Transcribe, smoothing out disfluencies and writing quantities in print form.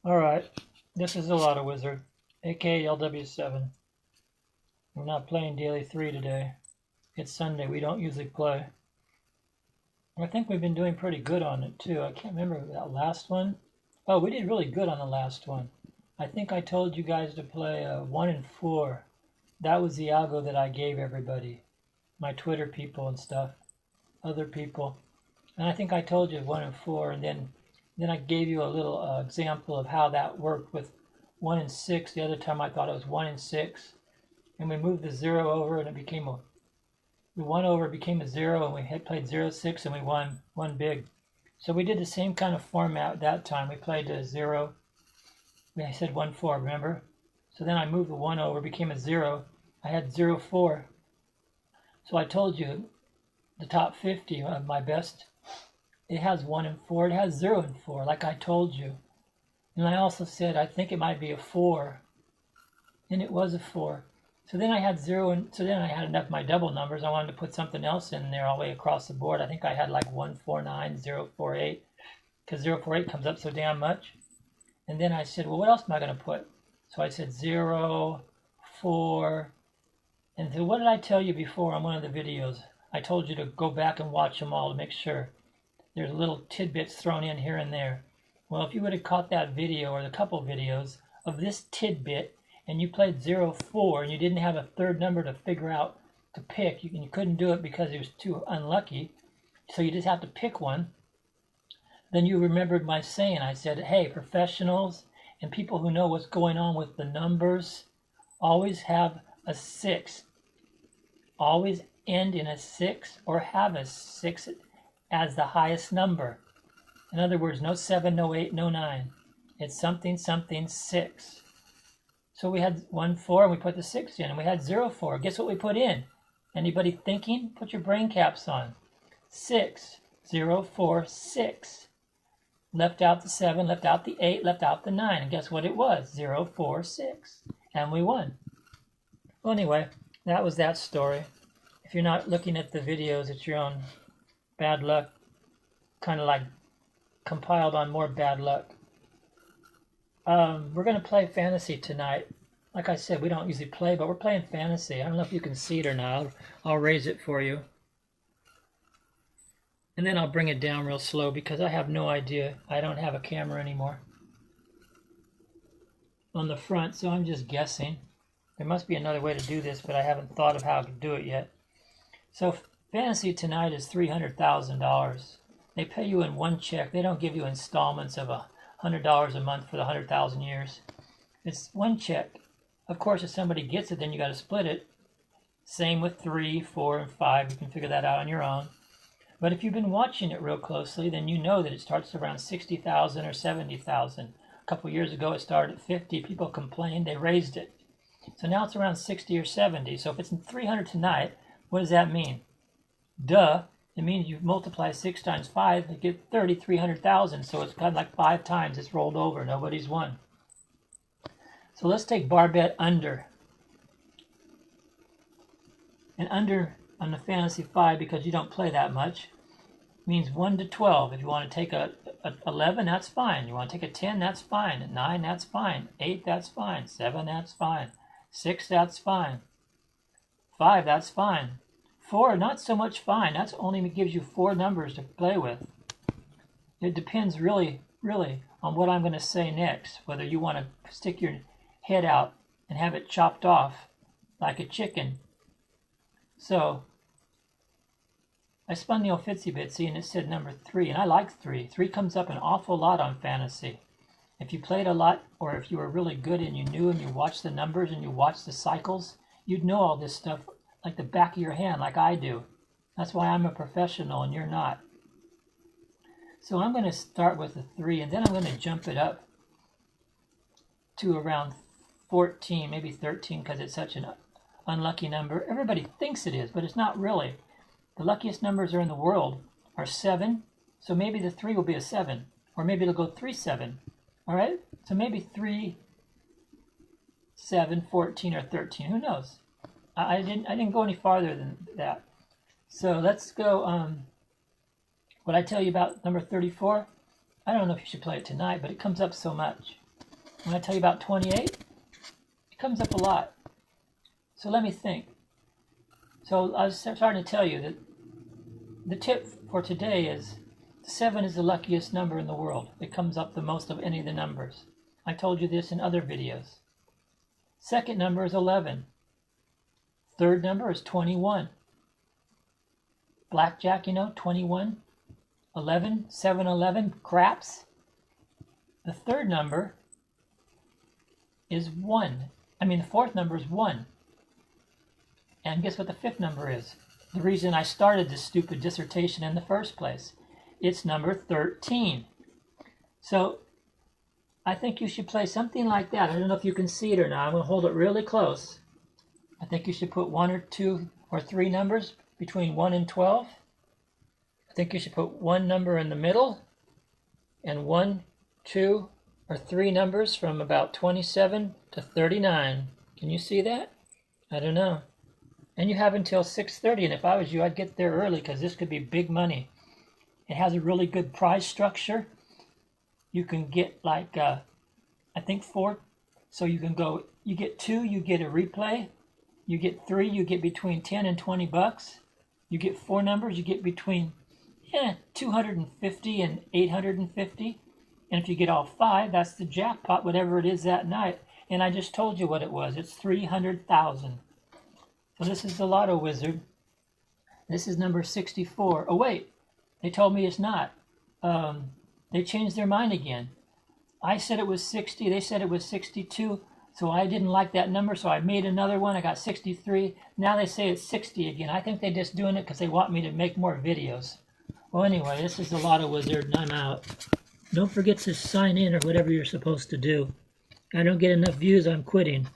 Alright, this is a lot of Wizard, aka LW7. We're not playing Daily 3 today. It's Sunday, we don't usually play. I think we've been doing pretty good on it too. I can't remember that last one. Oh, we did really good on the last one. I think I told you guys to play 1 and 4. That was the algo that I gave everybody. My Twitter people and stuff. Other people. And I think I told you 1 and 4, and then I gave you a little example of how that worked with 1 and 6. The other time I thought it was 1 and 6. And we moved the 0 over and it became the 1 over became a 0, and we had played 0-6 and we won big. So we did the same kind of format that time. We played a 0. I said 1-4, remember? So then I moved the 1 over, became a 0. I had 0-4. So I told you the top 50 of my best, it has 1 and 4. It has 0 and 4, like I told you. And I also said I think it might be a 4. And it was a 4. So then I had 0, and so then I had enough of my double numbers. I wanted to put something else in there all the way across the board. I think I had like 149, 048, because 048 comes up so damn much. And then I said, well, what else am I going to put? So I said 0, 4, and so what did I tell you before on one of the videos? I told you to go back and watch them all to make sure. There's little tidbits thrown in here and there. Well, if you would have caught that video or the couple videos of this tidbit, and you played 0-4 and you didn't have a third number to figure out to pick, you couldn't do it because it was too unlucky, so you just have to pick one, then you remembered my saying. I said, hey, professionals and people who know what's going on with the numbers always have a 6. Always end in a 6 or have a 6 as the highest number. In other words, no 7, no 8, no 9. It's something, something, 6. So we had 1-4 and we put the 6 in, and we had 0-4. Guess what we put in? Anybody thinking? Put your brain caps on. 6, 0, 4, 6. Left out the 7, left out the 8, left out the 9. And guess what it was? 0, 4, 6. And we won. Well, anyway, that was that story. If you're not looking at the videos, it's your own bad luck. Kind of like compiled on more bad luck. We're going to play fantasy tonight. Like I said, we don't usually play, but we're playing fantasy. I don't know if you can see it or not. I'll raise it for you. And then I'll bring it down real slow because I have no idea. I don't have a camera anymore on the front, so I'm just guessing. There must be another way to do this, but I haven't thought of how to do it yet. So fantasy tonight is $300,000. They pay you in one check. They don't give you installments of $100 a month for the 100,000 years. It's one check. Of course, if somebody gets it, then you got to split it. Same with 3, 4, and 5. You can figure that out on your own. But if you've been watching it real closely, then you know that it starts around 60,000 or 70,000. A couple years ago, it started at 50. People complained. They raised it. So now it's around 60 or 70. So if it's 300 tonight, what does that mean? Duh. It means you multiply 6 times 5, you get 300,000. So it's kind of like 5 times it's rolled over. Nobody's won. So let's take bar bet under. And under on the FANTASY-5, because you don't play that much, means 1 to 12. If you want to take a 11, that's fine. You want to take a 10, that's fine. 9, that's fine. 8, that's fine. 7, that's fine. 6, that's fine. 5, that's fine. 4, not so much fine. That's only gives you 4 numbers to play with. It depends really, really on what I'm going to say next. Whether you want to stick your head out and have it chopped off like a chicken. So I spun the old Fitsy Bitsy and it said number 3, and I like 3. 3 comes up an awful lot on fantasy. If you played a lot, or if you were really good and you knew and you watched the numbers and you watched the cycles, you'd know all this stuff like the back of your hand, like I do. That's why I'm a professional and you're not. So I'm going to start with a 3, and then I'm going to jump it up to around 14, maybe 13, because it's such an unlucky number. Everybody thinks it is, but it's not really. The luckiest numbers are in the world are 7, so maybe the 3 will be a 7, or maybe it'll go 3-7. All right? So maybe 3, 7, 14, or 13. Who knows? I didn't go any farther than that. So let's go. What I tell you about number 34, I don't know if you should play it tonight, but it comes up so much. When I tell you about 28, it comes up a lot. So let me think. So I was starting to tell you that the tip for today is 7 is the luckiest number in the world. It comes up the most of any of the numbers. I told you this in other videos. Second number is 11. Third number is 21. Blackjack, you know, 21, 11, 7, 11, craps. The third number is 1. The fourth number is 1. And guess what the fifth number is? The reason I started this stupid dissertation in the first place. It's number 13. So I think you should play something like that. I don't know if you can see it or not. I'm going to hold it really close. I think you should put 1 or 2 or 3 numbers between 1 and 12. I think you should put 1 number in the middle and 1, 2, or 3 numbers from about 27 to 39. Can you see that? I don't know. And you have until 6:30, and if I was you, I'd get there early because this could be big money. It has a really good prize structure. You can get like, I think 4. So you can go, you get 2, you get a replay. You get 3, you get between 10 and 20 bucks. You get 4 numbers, you get between 250 and 850. And if you get all 5, that's the jackpot, whatever it is that night. And I just told you what it was. It's 300,000. So this is the Lotto Wizard. This is number 64. Oh, wait. They told me it's not. They changed their mind again. I said it was 60. They said it was 62. So I didn't like that number, so I made another one. I got 63. Now they say it's 60 again. I think they're just doing it because they want me to make more videos. Well, anyway, this is the Lotto Wizard, and I'm out. Don't forget to sign in or whatever you're supposed to do. I don't get enough views, I'm quitting.